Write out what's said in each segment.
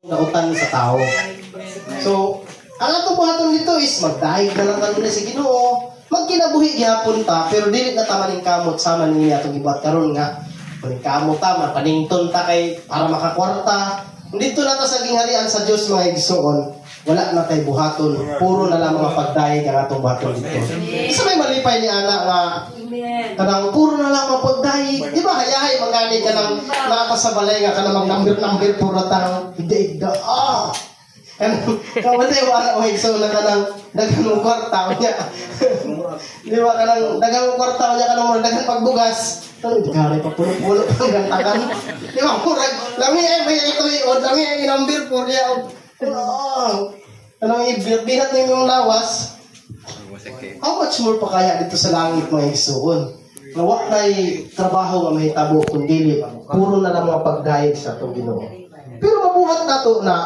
nautan sa tao. So, ang atong buhaton dito is magdahig na lang kanina sa Ginoo. Magkinabuhi gihapon ta, pero dili na ta maning kamot sama ninyo atong gibuhat karon nga. Maning kamot ta, mapanington ta kay para makakwarta. Dito na ta sa gingharian sa Dios mga igsoon. Wala na kay buhaton, puro na lang mga pagdahig ang atong buhaton dito. Isa may malipay ni ana nga kanang puro na lang mga pagdahig. Di ba hayahay magani ka ng nakasabalay nga kanang number puro tang ida-ida. Kawala yung anak mo igsoon na kanang dagang mong kwarta niya. Di ba kanang dagang mong kwarta niya kanang mga dagang pagbugas. Ano, gari pa pulo-pulo pang gantakan. Di ba, murag, lami may ito yung, lami ay number po niya. Anong ibihat na yung lawas? How much more pa kaya dito sa langit mga igsoon? Nawa na'y trabaho nga may tabo kundi puro na lang mga pagdahig sa itong Ginoo. Pero mabuhat na to na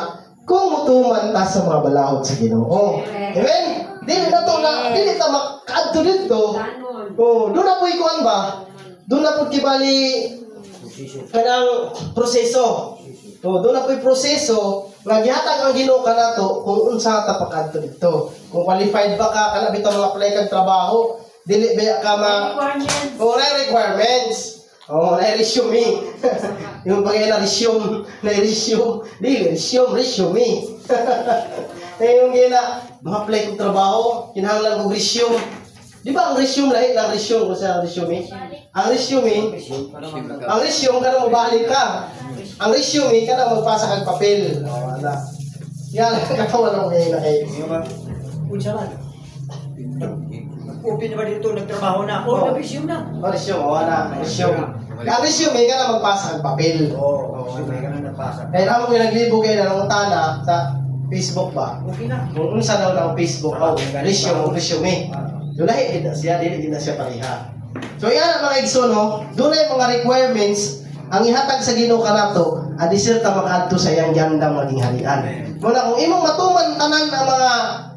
kung mutuman ta sa mga balahod sa Ginoo. Amen? Dili na to na, dili ta makaadto dito. Doon na po ikuan ba? Doon na po kibali kanang proseso. Doon na po yung proseso nga gihatag ang Ginoo kanato kung unsa ta pagkadto dito. Kung qualified ba ka kana bitaw mga apply kag trabaho, dili ba ka requirements. Na resume. Yung pagay na resume, resume. Yung gina ma-apply kog trabaho, kinahanglan kog resume. Di ba ang resume lahi lang resume kung sa resume? Ang resume kana mo balik ka. Ang resume kana magpasa kag papel. Yan katawala mo na kay. Unsa man? Open na ba dito nagtrabaho na? Resume na. Resume Ang resume kana magpasa kag papel. Resume ka na nagpasa. Kaya ako naglibo kayo na nangutana sa Facebook ba? Okay na. Kung unsa daw ng Facebook, resume. Dulahi din siya, dili din siya pareha. So yan ang mga igsoon, doon ay mga requirements ang ihatag sa Ginoo kanato, adisir ta makaadto sa iyang gandang maging harian. Muna kung imong matuman tanan ang mga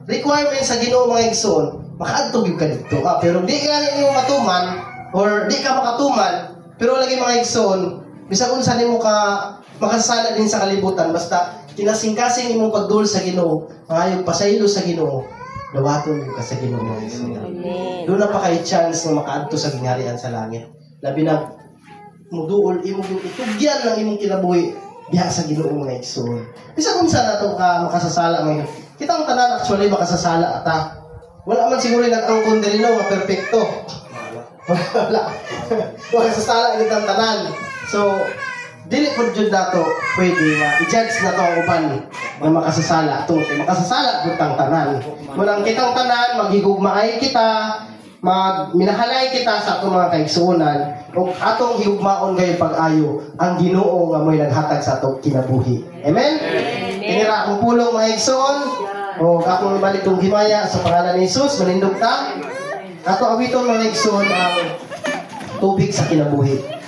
requirements sa Ginoo mga igsoon, makaadto gyud ka dito. Pero di ka imong matuman or di ka makatuman, pero lagi mga igsoon, bisag unsa nimo ka makasala din sa kalibutan basta kinasing-kasing imong pagdul sa Ginoo, maayo pasaylo sa Ginoo. Dawaton ka sa Ginoo mga igsoon. Doon na pa kay chance na makaadto sa gingharian sa langit. Labi na muduol imong itugyan ng imong kinabuhi diha sa Ginoo mga igsoon. Bisag unsa nato ka makasasala mga kitang tanan actually makasasala ata. Wala man siguro nag-angkon diri no perfecto. Wala. Makasasala kitang tanan. So dili pod jud nato pwede nga i-judge na to ang uban nga makasasala tungod kay makasasala pud tang tanan. Munang kitang tanan maghigugmaay kita, magminahalay kita sa atong mga kaigsuonan ug atong higugmaon gayud pag-ayo ang Ginoo nga mo'y naghatag sa atong kinabuhi. Amen. Inira akong pulong mga igsoon o akong balik tong himaya sa pangalan ni Jesus manindog ta. Ato awiton mga igsoon ang tubig sa kinabuhi.